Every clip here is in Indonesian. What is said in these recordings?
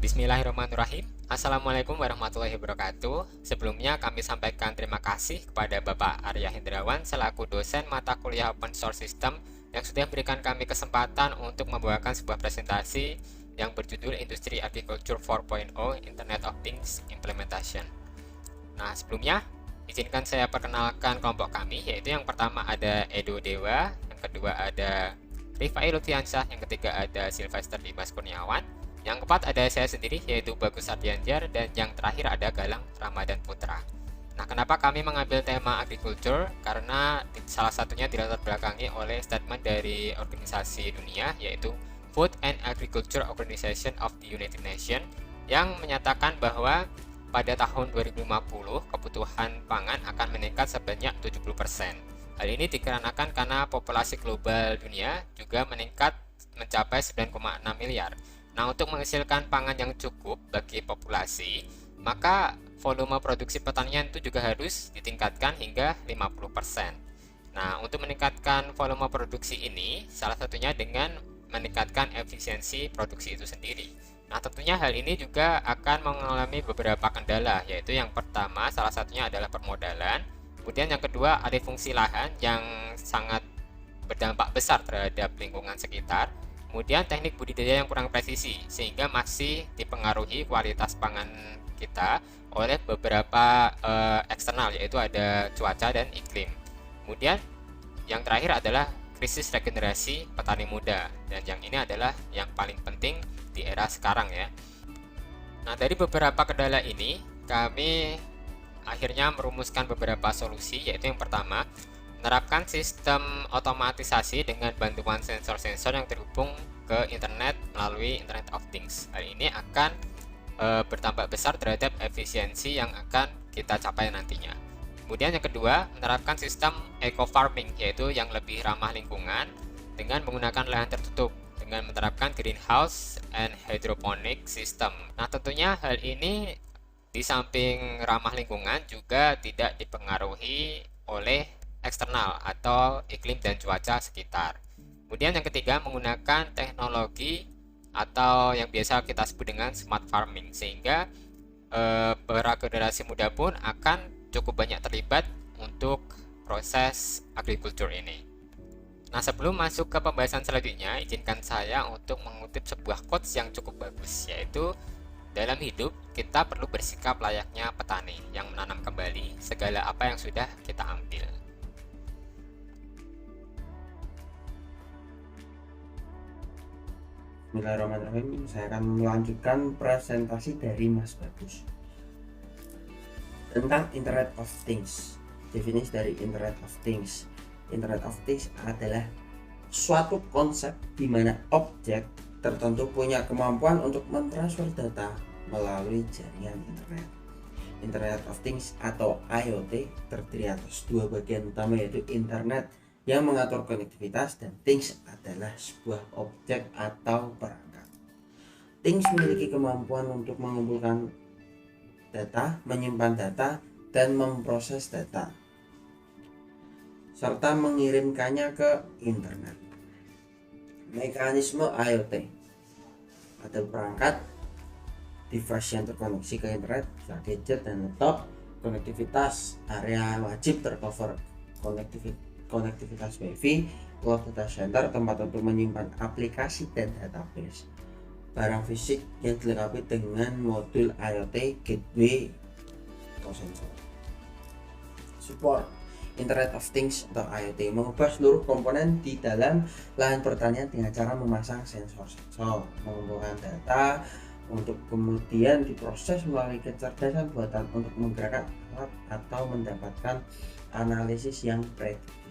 Bismillahirrahmanirrahim. Assalamualaikum warahmatullahi wabarakatuh. Sebelumnya kami sampaikan terima kasih kepada Bapak Arya Hendrawan selaku dosen mata kuliah Open Source System yang sudah memberikan kami kesempatan untuk membawakan sebuah presentasi yang berjudul Industri Agriculture 4.0 Internet of Things Implementation. Nah, sebelumnya izinkan saya perkenalkan kelompok kami, yaitu yang pertama ada Edo Dewa, yang kedua ada Rifai Lutfiansyah, yang ketiga ada Sylvester Dimas Kurniawan, yang keempat ada saya sendiri yaitu Bagus Ardiansyah, dan yang terakhir ada Galang Ramadan Putra. Nah, kenapa kami mengambil tema agriculture? Karena salah satunya dilatar belakangi oleh statement dari organisasi dunia, yaitu Food and Agriculture Organization of the United Nations, yang menyatakan bahwa pada tahun 2050 kebutuhan pangan akan meningkat sebanyak 70%. Hal ini dikarenakan karena populasi global dunia juga meningkat mencapai 9,6 miliar. Nah, untuk menghasilkan pangan yang cukup bagi populasi, maka volume produksi pertanian itu juga harus ditingkatkan hingga 50%. Nah, untuk meningkatkan volume produksi ini, salah satunya dengan meningkatkan efisiensi produksi itu sendiri. Nah, tentunya hal ini juga akan mengalami beberapa kendala, yaitu yang pertama salah satunya adalah permodalan, kemudian yang kedua alih fungsi lahan yang sangat berdampak besar terhadap lingkungan sekitar, kemudian teknik budidaya yang kurang presisi sehingga masih dipengaruhi kualitas pangan kita oleh beberapa eksternal, yaitu ada cuaca dan iklim. Kemudian yang terakhir adalah krisis regenerasi petani muda, dan yang ini adalah yang paling penting di era sekarang ya. Nah, dari beberapa kendala ini kami akhirnya merumuskan beberapa solusi, yaitu yang pertama menerapkan sistem otomatisasi dengan bantuan sensor-sensor yang terhubung ke internet melalui Internet of Things. Hal ini akan bertambah besar terhadap efisiensi yang akan kita capai nantinya. Kemudian yang kedua, menerapkan sistem eco farming, yaitu yang lebih ramah lingkungan dengan menggunakan lahan tertutup dengan menerapkan greenhouse and hydroponic system. Nah, tentunya hal ini di samping ramah lingkungan juga tidak dipengaruhi oleh eksternal atau iklim dan cuaca sekitar. Kemudian yang ketiga, menggunakan teknologi atau yang biasa kita sebut dengan smart farming, sehingga para generasi muda pun akan cukup banyak terlibat untuk proses agriculture ini. Nah, sebelum masuk ke pembahasan selanjutnya, izinkan saya untuk mengutip sebuah quotes yang cukup bagus, yaitu dalam hidup kita perlu bersikap layaknya petani yang menanam kembali segala apa yang sudah kita ambil. Bismillahirrahmanirrahim. Saya akan melanjutkan presentasi dari Mas Bagus tentang Internet of Things. Definisi dari Internet of Things. Internet of Things adalah suatu konsep di mana objek tertentu punya kemampuan untuk mentransfer data melalui jaringan internet. Internet of Things atau IoT terdiri atas dua bagian utama, yaitu internet yang mengatur konektivitas dan things adalah sebuah objek atau perangkat. Things memiliki kemampuan untuk mengumpulkan data, menyimpan data, dan memproses data, serta mengirimkannya ke internet. Mekanisme IoT ada perangkat, device yang terkoneksi ke internet, bisa gadget dan laptop. Konektivitas area wajib tercover, konektivitas WiFi, cloud data center, tempat untuk menyimpan aplikasi dan database. Barang fisik yang dilengkapi dengan modul IoT, gateway, atau sensor. Support Internet of Things atau IoT mengubah seluruh komponen di dalam lahan pertanian dengan cara memasang sensor-sensor, mengumpulkan data untuk kemudian diproses melalui kecerdasan buatan untuk menggerakkan alat atau mendapatkan analisis yang prediktif.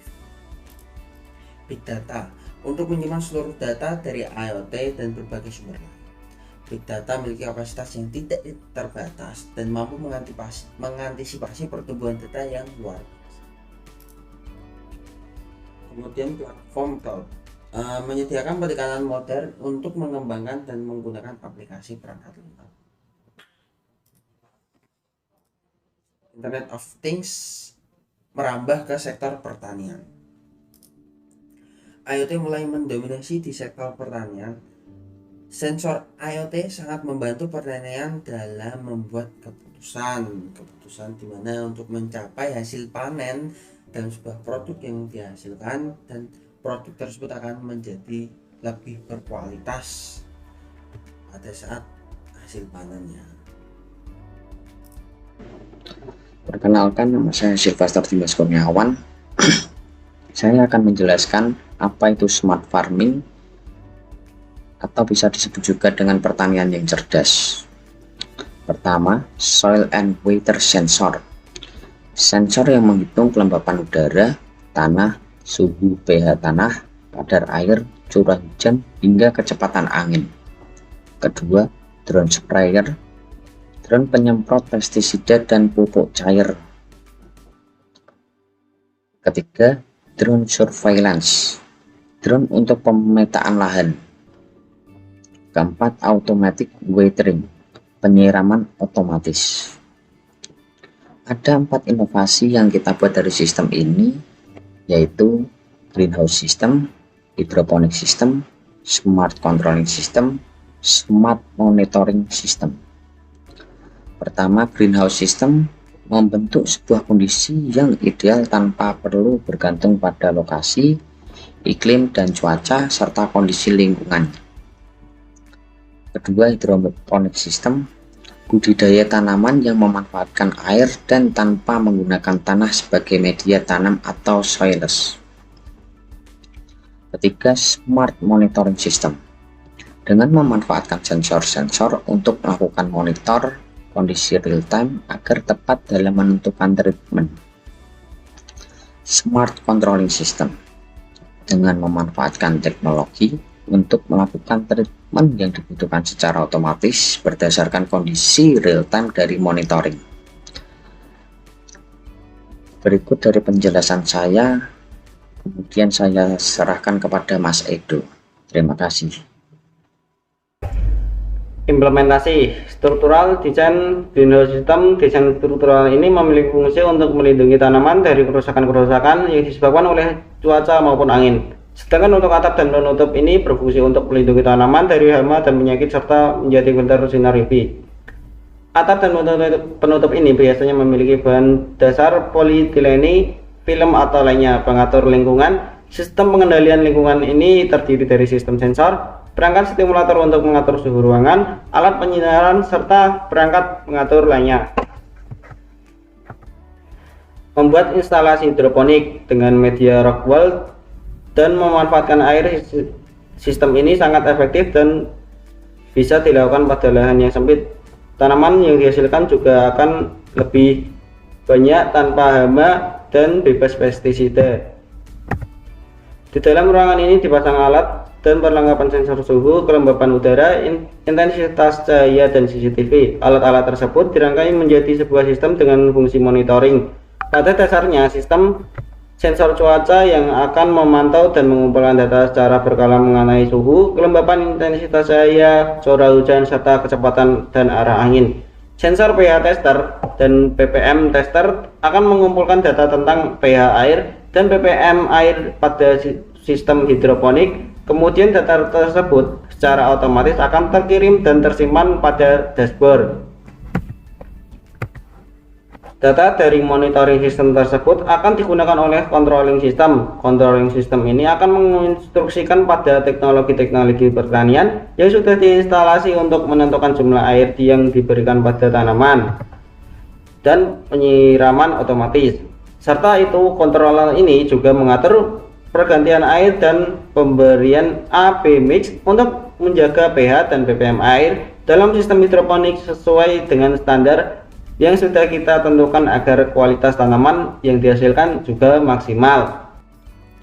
Big Data untuk menyimpan seluruh data dari IoT dan berbagai sumber lain. Big Data memiliki kapasitas yang tidak terbatas dan mampu mengantisipasi pertumbuhan data yang luar biasa. Kemudian platform cloud menyediakan perikanan modern untuk mengembangkan dan menggunakan aplikasi perangkat lunak. Internet of Things merambah ke sektor pertanian. IoT mulai mendominasi di sektor pertanian Sensor IoT sangat membantu pertanian dalam membuat keputusan di mana untuk mencapai hasil panen dalam sebuah produk yang dihasilkan, dan produk tersebut akan menjadi lebih berkualitas pada saat hasil panennya. Perkenalkan, nama saya Sylvester Dimas Kurniawan. Saya akan menjelaskan apa itu smart farming, atau bisa disebut juga dengan pertanian yang cerdas. Pertama, soil and water sensor. Sensor yang menghitung kelembapan udara, tanah, suhu pH tanah, kadar air, curah hujan, hingga kecepatan angin. Kedua, drone sprayer. Drone penyemprot pestisida dan pupuk cair. Ketiga, drone surveillance. Drone untuk pemetaan lahan. Keempat, automatic watering, penyiraman otomatis. Ada 4 inovasi yang kita buat dari sistem ini, yaitu greenhouse system, hydroponic system, smart controlling system, smart monitoring system. Pertama, greenhouse system membentuk sebuah kondisi yang ideal tanpa perlu bergantung pada lokasi, iklim dan cuaca, serta kondisi lingkungan. Kedua, hydroponic system, budidaya tanaman yang memanfaatkan air dan tanpa menggunakan tanah sebagai media tanam atau soilless. Ketiga, smart monitoring system, dengan memanfaatkan sensor-sensor untuk melakukan monitor kondisi real time agar tepat dalam menentukan treatment. Smart controlling system, dengan memanfaatkan teknologi untuk melakukan treatment yang dibutuhkan secara otomatis berdasarkan kondisi real time dari monitoring. Berikut dari penjelasan saya, kemudian saya serahkan kepada Mas Edo. Terima kasih. Implementasi struktural desain greenhouse system. Desain struktural ini memiliki fungsi untuk melindungi tanaman dari kerusakan-kerusakan yang disebabkan oleh cuaca maupun angin. Sedangkan untuk atap dan penutup ini berfungsi untuk melindungi tanaman dari hama dan penyakit serta menjadi filter sinar UV. Atap dan penutup ini biasanya memiliki bahan dasar polietilene, film atau lainnya pengatur lingkungan. Sistem pengendalian lingkungan ini terdiri dari sistem sensor, perangkat stimulator untuk mengatur suhu ruangan, alat penyinaran, serta perangkat pengatur lainnya. Membuat instalasi hidroponik dengan media rock wool dan memanfaatkan air. Sistem ini sangat efektif dan bisa dilakukan pada lahan yang sempit. Tanaman yang dihasilkan juga akan lebih banyak tanpa hama dan bebas pestisida. Di dalam ruangan ini dipasang alat dan perlengkapan sensor suhu, kelembapan udara, intensitas cahaya, dan CCTV. Alat-alat tersebut dirangkai menjadi sebuah sistem dengan fungsi monitoring. Pada dasarnya, sistem sensor cuaca yang akan memantau dan mengumpulkan data secara berkala mengenai suhu, kelembapan, intensitas cahaya, curah hujan, serta kecepatan dan arah angin. Sensor pH tester dan ppm tester akan mengumpulkan data tentang pH air dan ppm air pada sistem hidroponik. Kemudian data tersebut secara otomatis akan terkirim dan tersimpan pada dashboard. Data dari monitoring sistem tersebut akan digunakan oleh controlling system. Controlling system ini akan menginstruksikan pada teknologi-teknologi pertanian yang sudah diinstalasi untuk menentukan jumlah air yang diberikan pada tanaman dan penyiraman otomatis. Serta itu, controller ini juga mengatur pergantian air dan pemberian AB mix untuk menjaga pH dan ppm air dalam sistem hidroponik sesuai dengan standar yang sudah kita tentukan agar kualitas tanaman yang dihasilkan juga maksimal.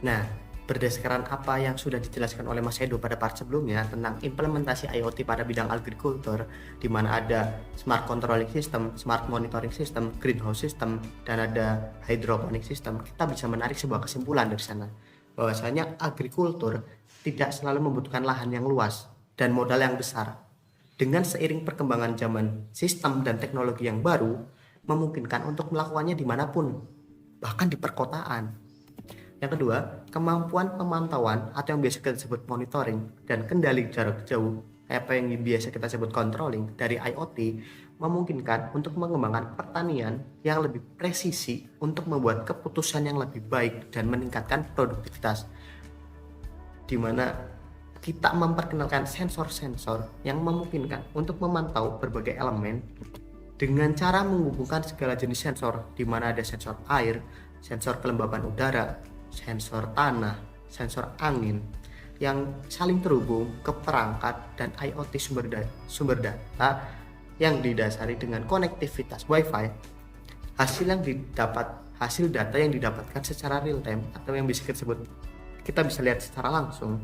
Nah, berdasarkan apa yang sudah dijelaskan oleh Mas Edo pada part sebelumnya tentang implementasi IoT pada bidang agrikultur, di mana ada smart controlling system, smart monitoring system, greenhouse system, dan ada hydroponic system, kita bisa menarik sebuah kesimpulan dari sana, bahwasanya agrikultur tidak selalu membutuhkan lahan yang luas dan modal yang besar. Dengan seiring perkembangan zaman, sistem dan teknologi yang baru memungkinkan untuk melakukannya dimanapun, bahkan di perkotaan. Yang kedua, kemampuan pemantauan atau yang biasa kita sebut monitoring dan kendali jarak jauh apa yang biasa kita sebut controlling dari IoT memungkinkan untuk mengembangkan pertanian yang lebih presisi untuk membuat keputusan yang lebih baik dan meningkatkan produktivitas, di mana kita memperkenalkan sensor-sensor yang memungkinkan untuk memantau berbagai elemen dengan cara menghubungkan segala jenis sensor, di mana ada sensor air, sensor kelembapan udara, sensor tanah, sensor angin, yang saling terhubung ke perangkat dan IoT sumber data yang didasari dengan konektivitas Wi-Fi. Hasil data yang didapatkan secara real time atau yang bisa kita bisa lihat secara langsung,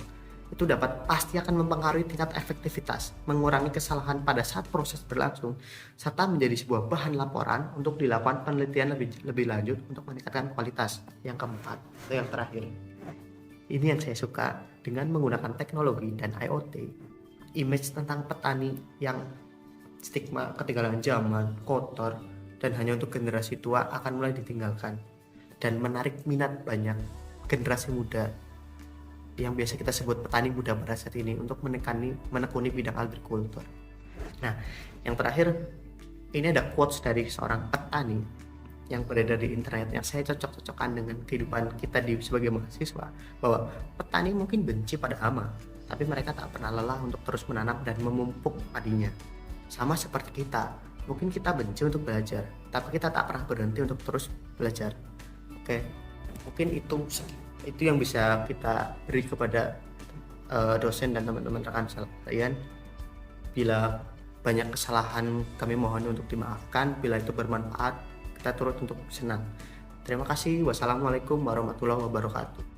itu pasti akan mempengaruhi tingkat efektivitas, mengurangi kesalahan pada saat proses berlangsung, serta menjadi sebuah bahan laporan untuk dilakukan penelitian lebih lanjut untuk meningkatkan kualitas. Yang keempat atau yang terakhir, ini yang saya suka dengan menggunakan teknologi dan IoT. Image tentang petani yang stigma ketinggalan zaman, kotor, dan hanya untuk generasi tua akan mulai ditinggalkan dan menarik minat banyak generasi muda yang biasa kita sebut petani muda pada saat ini untuk menekuni bidang agrikultur. Nah, yang terakhir, ini ada quotes dari seorang petani yang beredar di internet yang saya cocok-cocokkan dengan kehidupan kita sebagai mahasiswa, bahwa petani mungkin benci pada hama, tapi mereka tak pernah lelah untuk terus menanam dan memupuk padinya. Sama seperti kita, mungkin kita benci untuk belajar, tapi kita tak pernah berhenti untuk terus belajar. Oke, mungkin itu yang bisa kita beri kepada dosen dan teman-teman rekan sekalian. Bila banyak kesalahan, kami mohon untuk dimaafkan. Bila itu bermanfaat, kita turut untuk senang. Terima kasih. Wassalamualaikum warahmatullahi wabarakatuh.